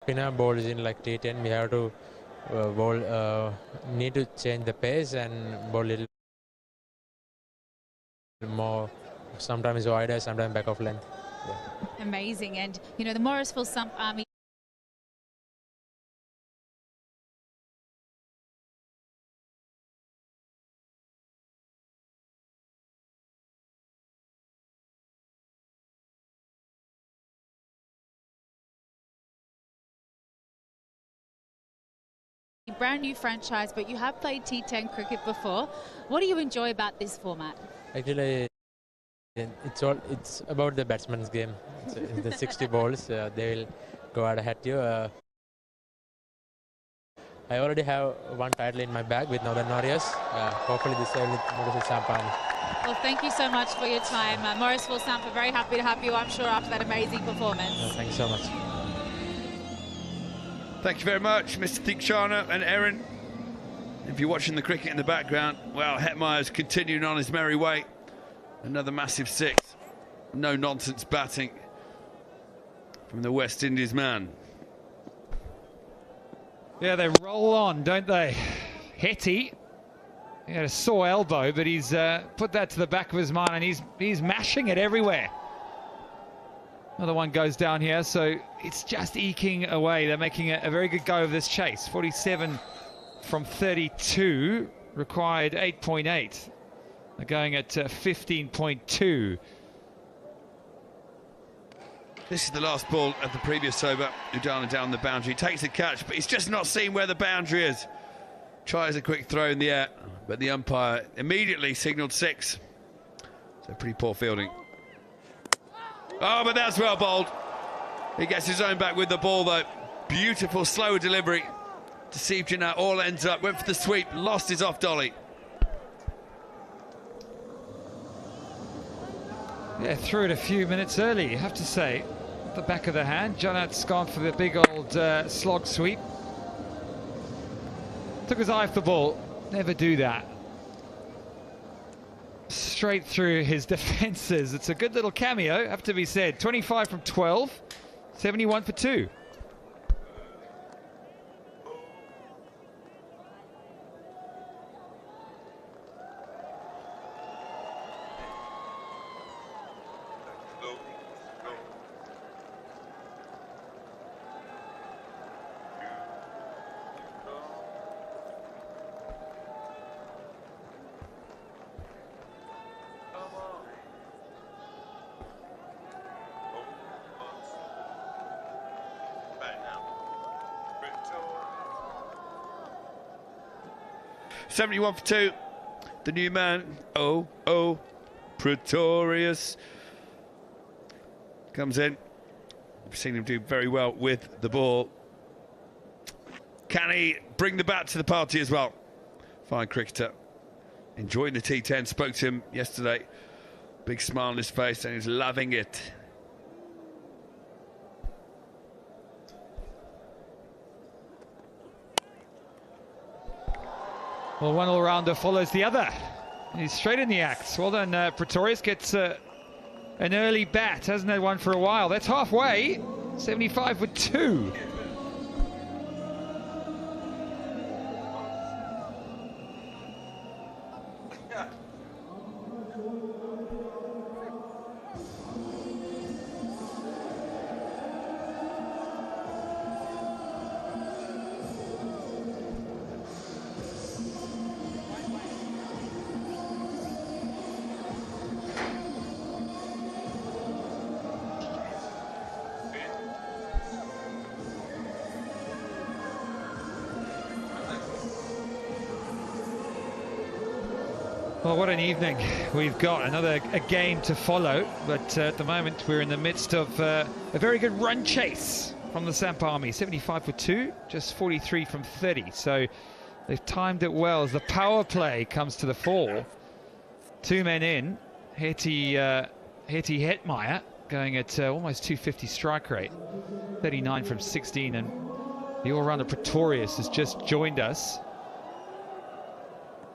spinner ball is in like T10. We have to need to change the pace and bowl a little more. Sometimes wider, sometimes back of length. Yeah. Amazing. And you know, the Morrisville Sump Army brand new franchise, but you have played T10 cricket before. What do you enjoy about this format? Actually, it's about the batsman's game. It's the 60 balls, they will go out at you. I already have one title in my bag with Northern Warriors. Hopefully this will Morrisville Sump Army. Well, thank you so much for your time. Morrisville Sump are very happy to have you, I'm sure, after that amazing performance. Thank you so much. Thank you very much, Mr. Thikshana and Erin. If you're watching the cricket in the background, well, Hetmeyer's continuing on his merry way. Another massive six. No nonsense batting from the West Indies man. Yeah, they roll on, don't they? Hetty, he had a sore elbow, but he's put that to the back of his mind, and he's mashing it everywhere. Another one goes down here, so it's just eking away. They're making a very good go of this chase. 47 from 32, required 8.8. They're going at 15.2. This is the last ball of the previous over. Udana down the boundary, takes the catch, but he's just not seeing where the boundary is. Tries a quick throw in the air, but the umpire immediately signalled 6. So pretty poor fielding. Oh, but that's well bowled. He gets his own back with the ball, though. Beautiful, slow delivery. Deceived Janat, all ends up, went for the sweep, lost his off dolly. Yeah, threw it a few minutes early, you have to say. At the back of the hand, Janat's gone for the big old slog sweep. Took his eye off the ball, never do that. Straight through his defences. It's a good little cameo, have to be said. 25 from 12, 71 for 2. .71 for 2. The new man, Pretorius, comes in. We've seen him do very well with the ball. Can he bring the bat to the party as well? Fine cricketer. Enjoying the T10. Spoke to him yesterday. Big smile on his face, and he's loving it. Well, one all-rounder follows the other. He's straight in the act. Well done, Pretorius gets an early bat. Hasn't had one for a while. That's halfway. 75 for 2. Well, what an evening we've got. Another game to follow, but at the moment we're in the midst of a very good run chase from the Sump Army. 75 for 2, just 43 from 30. So they've timed it well as the power play comes to the fore. 2 men in. Hetmeyer going at almost 250 strike rate. 39 from 16, and the all-rounder Pretorius has just joined us.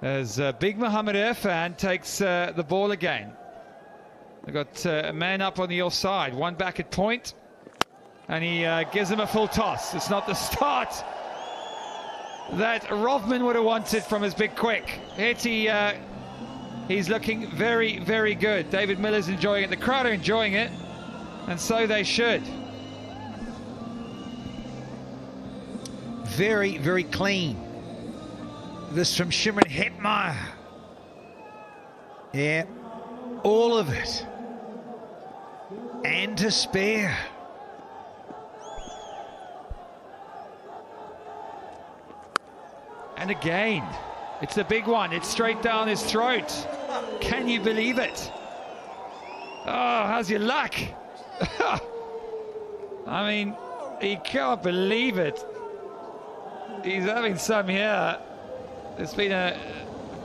As Big Mohammed Irfan takes the ball again. They've got a man up on the offside, one back at point. and he gives him a full toss. It's not the start that Rovman would have wanted from his big quick. Hetty, he's looking very, very good. David Miller's enjoying it. The crowd are enjoying it, and so they should. Very, very clean. This from Shimron Hetmeyer. Yeah, all of it. And to spare. And again, it's the big one. It's straight down his throat. Can you believe it? Oh, how's your luck? I mean, he can't believe it. He's having some here. It's been a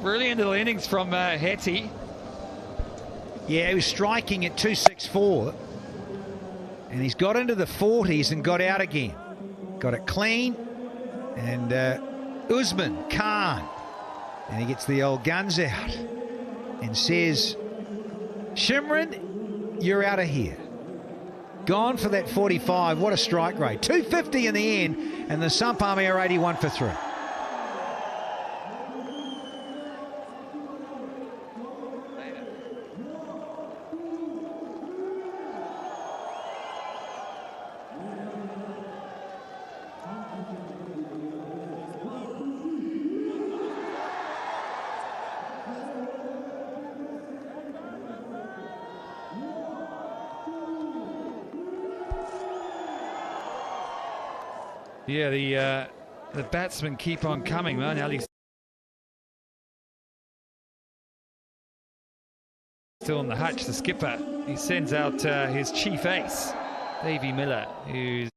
brilliant little innings from Hetty. Yeah, he was striking at 264. And he's got into the 40s and got out again. Got it clean. And Usman Khan. And he gets the old guns out and says, Shimron, you're out of here. Gone for that 45. What a strike rate. 250 in the end. And the Sampami are 81 for 3. Yeah, the batsmen keep on coming, man. Ali's still on the hutch, the skipper. He sends out his chief ace, Davey Miller, who's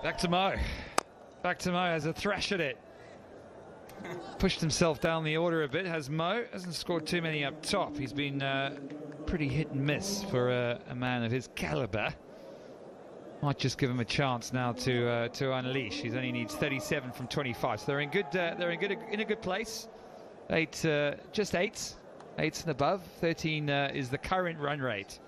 back to Mo. Back to Mo, has a thrash at it. Pushed himself down the order a bit, has Mo. Hasn't scored too many up top. He's been pretty hit and miss for a man of his caliber. Might just give him a chance now to unleash. He only needs 37 from 25, so they're in a good place. Just eights and above. 13 is the current run rate.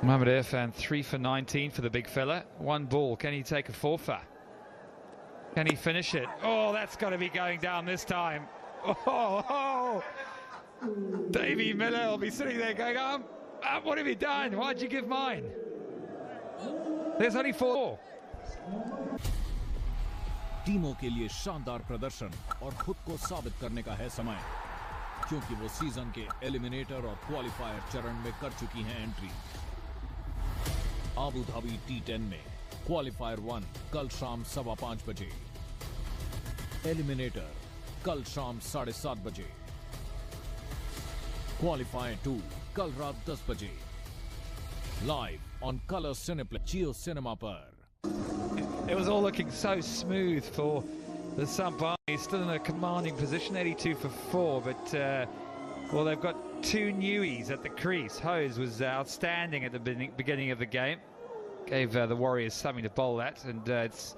Mohamed Irfan 3 for 19 for the big fella. One ball. Can he take a four-fer? Can he finish it? Oh, that's got to be going down this time. Oh. Davey Miller will be sitting there going, what have you done? Why'd you give mine? There's only 4. टीमों के लिए शानदार प्रदर्शन और खुद को साबित करने का है समय, क्योंकि वो सीजन के एलिमिनेटर और क्वालिफायर चरण में कर चुकी हैं एंट्री। आबू धाबी T10 में क्वालिफायर 1 कल शाम 5:15 बजे, एलिमिनेटर कल शाम 7:30 बजे, क्वालिफायर 2 कल रात 10 बजे live on colour cineplex Jio cinema पर। It was all looking so smooth for the Samp Army. Still in a commanding position, 82 for 4, but well, they've got two newies at the crease. Hose was outstanding at the beginning of the game. Gave the Warriors something to bowl at, and it's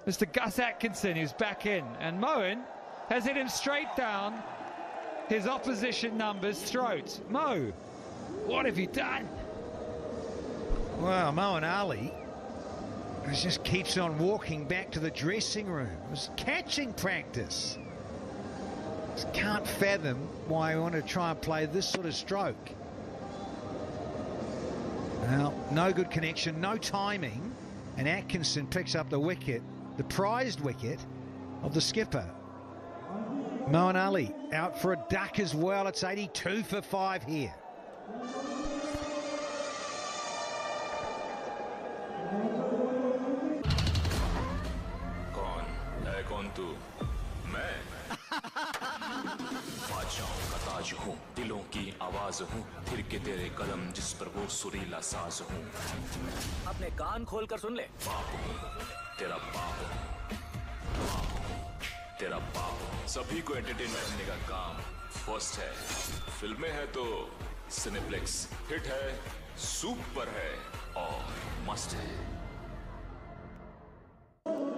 Mr. Gus Atkinson who's back in, and Moen has hit him straight down his opposition number's throat. Mo, what have you done? Well, Moen Ali just keeps on walking back to the dressing room. It was catching practice. Just can't fathom why I want to try and play this sort of stroke. Well, no good connection, no timing, and Atkinson picks up the wicket, the prized wicket of the skipper. Moen Ali out for a duck as well. It's 82 for 5 here. कौन तू? मैं बादशाहों का ताज हूँ, दिलों की आवाज हूँ, फिर के तेरे कलम जिस पर वो सुरीला साज हूँ। अपने कान खोल कर सुन ले। बाप हूँ, तेरा बाप हूँ, तेरा बाप हूँ। सभी को एंटरटेन करने का काम फर्स्ट है। फिल्में हैं तो सिनेप्लेक्स, हिट है, सुपर है और मस्त है।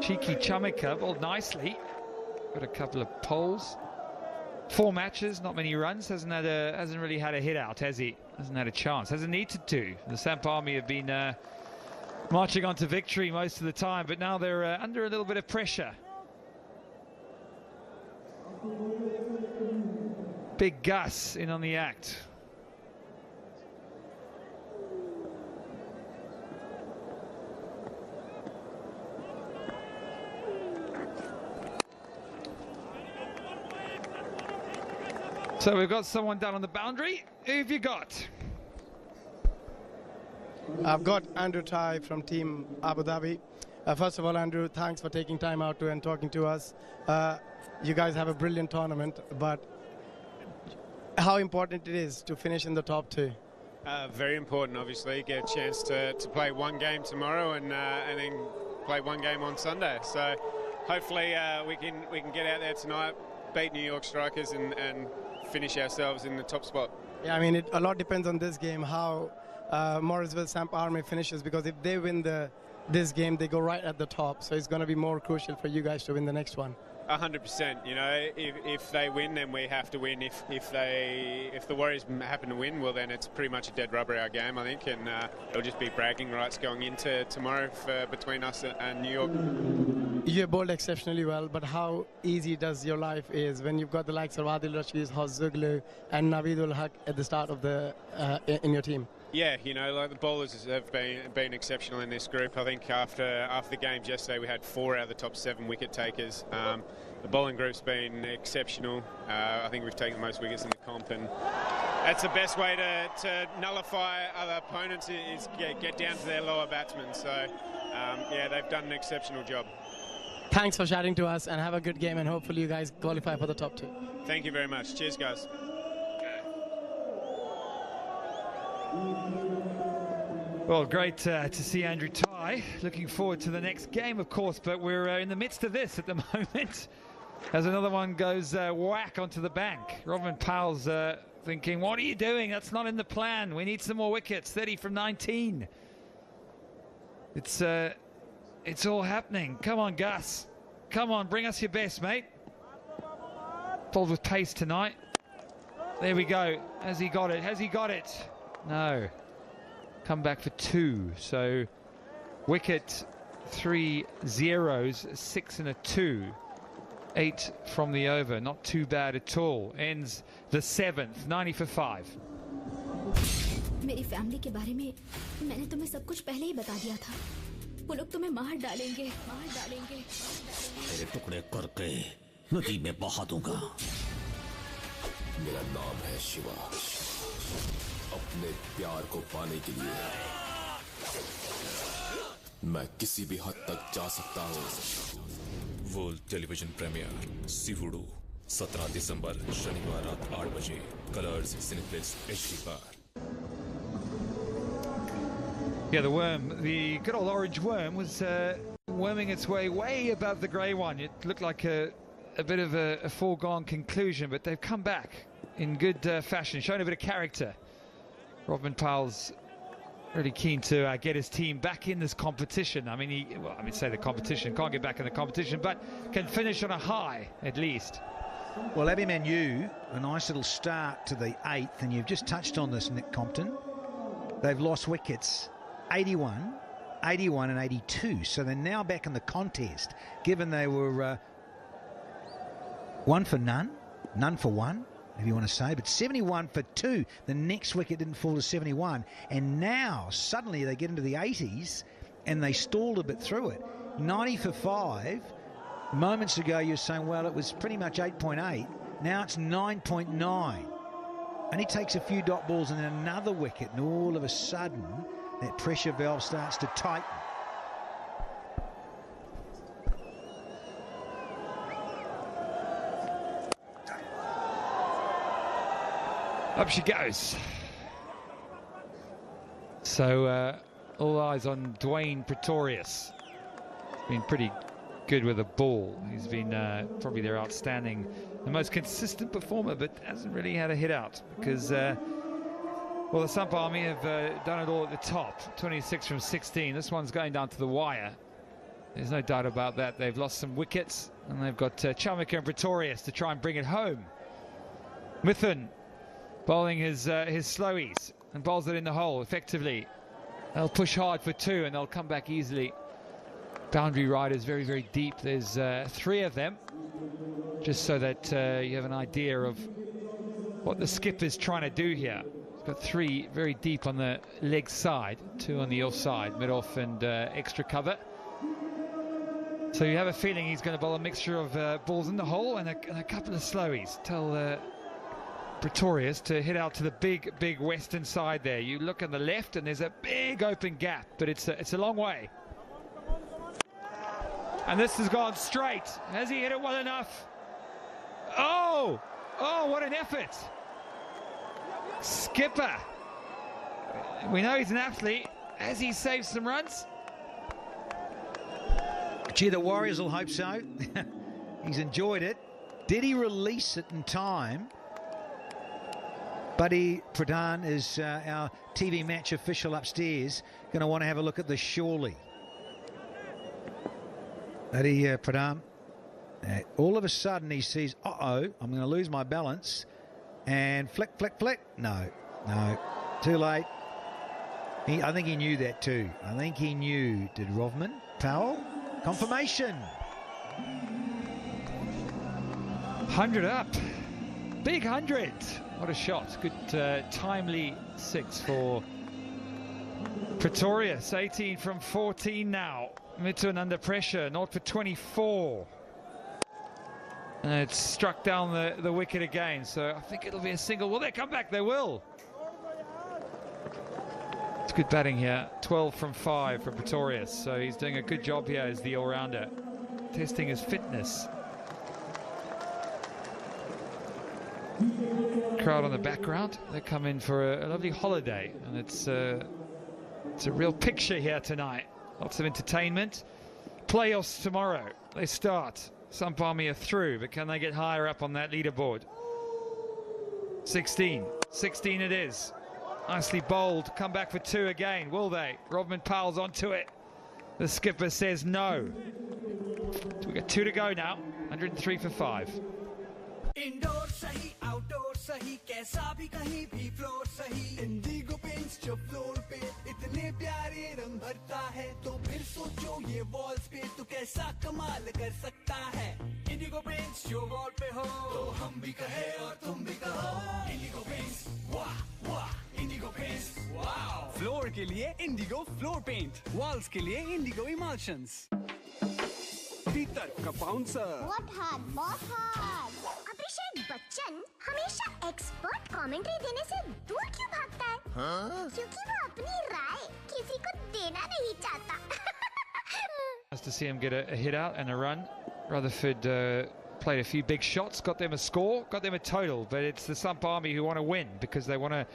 Cheeky Chumika bowled nicely. Got a couple of poles. 4 matches, not many runs. Hasn't really had a hit out, has he? Hasn't had a chance. Hasn't needed to. The Samp Army have been marching on to victory most of the time, but now they're under a little bit of pressure. Big Gus in on the act. So we've got someone down on the boundary. Who have you got? I've got Andrew Tai from Team Abu Dhabi. First of all, Andrew, thanks for taking time out and talking to us. You guys have a brilliant tournament, but how important it is to finish in the top 2? Very important, obviously. Get a chance to play one game tomorrow and then play one game on Sunday. So hopefully we can get out there tonight, beat New York Strikers and finish ourselves in the top spot. Yeah, I mean, a lot depends on this game, how Morrisville Samp Army finishes, because if they win this game, they go right at the top. So it's going to be more crucial for you guys to win the next one. 100%. You know, if they win, then we have to win. If the Warriors happen to win, well, then it's pretty much a dead rubber our game, I think, and it'll just be bragging rights going into tomorrow between us and New York. You bowled exceptionally well, but how easy does your life is when you've got the likes of Adil Rashid, Hozuglu, and Naveedul Haq at the start of the in your team? Yeah, you know, like the bowlers have been exceptional in this group. I think after the games yesterday, we had 4 out of the top 7 wicket takers. The bowling group's been exceptional. I think we've taken the most wickets in the comp, and that's the best way to nullify other opponents is get down to their lower batsmen. So, yeah, they've done an exceptional job. Thanks for chatting to us, and have a good game, and hopefully you guys qualify for the top 2. Thank you very much. Cheers, guys. Well, great to see Andrew Tai. Looking forward to the next game, of course, but we're in the midst of this at the moment. As another one goes whack onto the bank. Robin Powell's thinking, what are you doing? That's not in the plan. We need some more wickets. 30 from 19. It's all happening. Come on, Gus. Come on, bring us your best, mate. Bowled with pace tonight. There we go. Has he got it? Has he got it? No. Come back for 2. So wicket, 3 zeros, 6 and a 2. 8 from the over. Not too bad at all. Ends the 7th. 90 for 5. मेरी family के बारे में मैंने तुम्हें सब कुछ पहले ही बता दिया था। वो लोग तुम्हें मार डालेंगे। तेरे टुकड़े करके नदी में बहा दूंगा। मेरा नाम है शिवा। अपने प्यार को पाने के लिए मैं किसी भी हद तक जा सकता हूँ। वर्ल्ड टेलीविजन प्रीमियर सिवुडू 17 दिसंबर शनिवार रात 8 बजे कलर्स सिनेप्लेक्स HD पर। Yeah, the worm, the good old orange worm, was worming its way above the grey one. It looked like a bit of a foregone conclusion, but they've come back in good fashion, showing a bit of character. Robin Powell's really keen to get his team back in this competition. I mean, say the competition, can't get back in the competition, but can finish on a high at least. Well, Abbey Manu, a nice little start to the 8th, and you've just touched on this, Nick Compton. They've lost wickets 81, 81 and 82, so they're now back in the contest, given they were 1 for none, none for 1, if you want to say, but 71 for 2. The next wicket didn't fall to 71, and now suddenly they get into the 80s and they stalled a bit through it. 90 for 5. Moments ago you were saying, well, it was pretty much 8.8. Now it's 9.9. And he takes a few dot balls and then another wicket, and all of a sudden that pressure valve starts to tighten. Up she goes. So all eyes on Dwayne Pretorius. He's been pretty good with the ball. He's been probably their outstanding, the most consistent performer, but hasn't really had a hit out because, well, the Sampa Army have done it all at the top. 26 from 16. This one's going down to the wire. There's no doubt about that. They've lost some wickets, and they've got Chamika and Pretorius to try and bring it home. Mithun bowling his slowies and bowls it in the hole effectively. They'll push hard for 2 and they'll come back easily. Boundary riders very, very deep. There's 3 of them, just so that you have an idea of what the skip is trying to do here. He's got 3 very deep on the leg side, 2 on the off side, mid-off and extra cover. So you have a feeling he's going to bowl a mixture of balls in the hole and a couple of slowies. Tell Pretorius to hit out to the big western side there. You look on the left and there's a big open gap, but it's a long way. And this has gone straight. Has he hit it well enough? Oh, what an effort. Skipper. We know he's an athlete. Has he saved some runs? Gee, the Warriors will hope so. He's enjoyed it. Did he release it in time? Buddy Pradhan is our TV match official upstairs. Going to want to have a look at this surely. Buddy Pradhan. All of a sudden he sees, uh-oh, I'm going to lose my balance. And flick, flick, flick. No, too late. I think he knew that too. I think he knew. Did Rovman? Powell? Confirmation. 100 up. Big 100. What a shot. Good timely 6 for Pretorius. 18 from 14 now. Mithun under pressure. 0 for 24. And it's struck down the wicket again. So I think it'll be a single. Will they come back? They will. It's good batting here. 12 from 5 for Pretorius. So he's doing a good job here as the all-rounder. Testing his fitness. Crowd on the background. They come in for a lovely holiday, and it's a real picture here tonight. Lots of entertainment. Playoffs tomorrow. They start. Sampa Army are through, but can they get higher up on that leaderboard? 16 it is. Nicely bowled. Come back for 2 again. Will they? Robin Powell's onto it. The skipper says no. So we got 2 to go now. 103 for 5. Indoor सही outdoor सही कैसा भी कहीं भी floor सही Indigo paints जो floor पे इतने प्यारे रंग भरता है तो फिर सोचो ये वॉल्स पे तो कैसा कमाल कर सकता है इंडिगो पेंट्स जो वॉल पे हो तो हम भी कहे और तुम भी कहो इंडिगो पेंट्स वाह वाह इंडिगो पेंट्स वाओ फ्लोर के लिए इंडिगो फ्लोर पेंट वॉल्स के लिए इंडिगो इमल्शंस भीतर का बाउंसर बहुत हार्ड अभिषेक बच्चन हमेशा एक्सपर्ट कमेंट्री देने से दूर क्यों भागता है? क्योंकि वो अपनी राय किसी को देना नहीं चाहता. Nice to see him get a hit out and a run. Rutherford played a few big shots, got them a score, got them a total, but it's the Sampa Army who want to win because they want to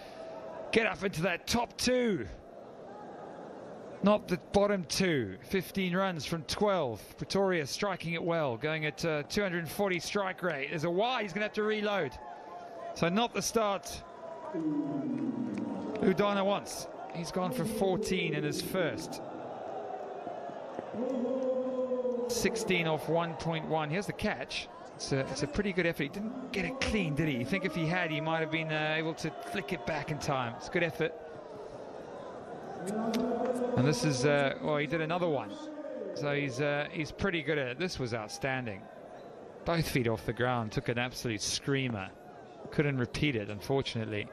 get up into that top 2. Not the bottom two. 15 runs from 12. Pretoria striking it well, going at 240 strike rate. There's a Y, he's going to have to reload. So not the start Udana wants. He's gone for 14 in his first. 16 off 1.1. Here's the catch. It's a pretty good effort. He didn't get it clean, did he? You think if he had, he might have been able to flick it back in time. It's a good effort. And this is, well, he did another one. So he's pretty good at it. This was outstanding. Both feet off the ground, took an absolute screamer. Couldn't repeat it, unfortunately.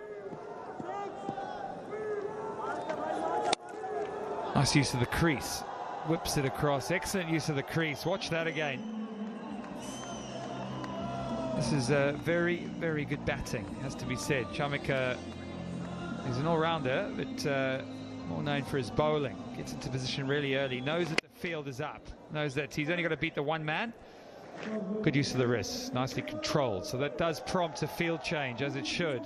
Nice use of the crease. Whips it across. Excellent use of the crease. Watch that again. This is very, very good batting, has to be said. Chamika is an all-rounder, but more known for his bowling. Gets into position really early. Knows that the field is up. Knows that he's only got to beat the one man. Good use of the wrists. Nicely controlled. So that does prompt a field change, as it should.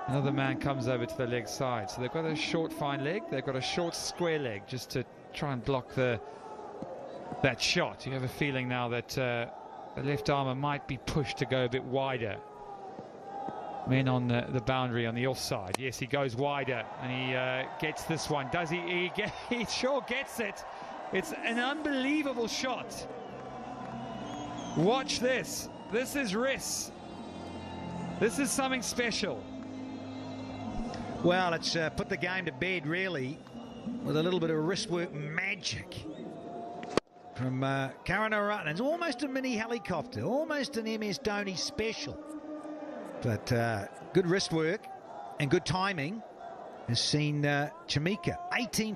Another man comes over to the leg side. So they've got a short, fine leg. They've got a short, square leg, just to try and block that shot. You have a feeling now that the left armour might be pushed to go a bit wider. Men on the boundary on the offside. Yes, he goes wider, and he gets this one. Does he? He sure gets it. It's an unbelievable shot. Watch this. This is Riss. This is something special. Well, it's put the game to bed, really, with a little bit of wrist work magic from Karunaratne. It's almost a mini helicopter, almost an MS Dhoni special. But good wrist work and good timing has seen Chamika 18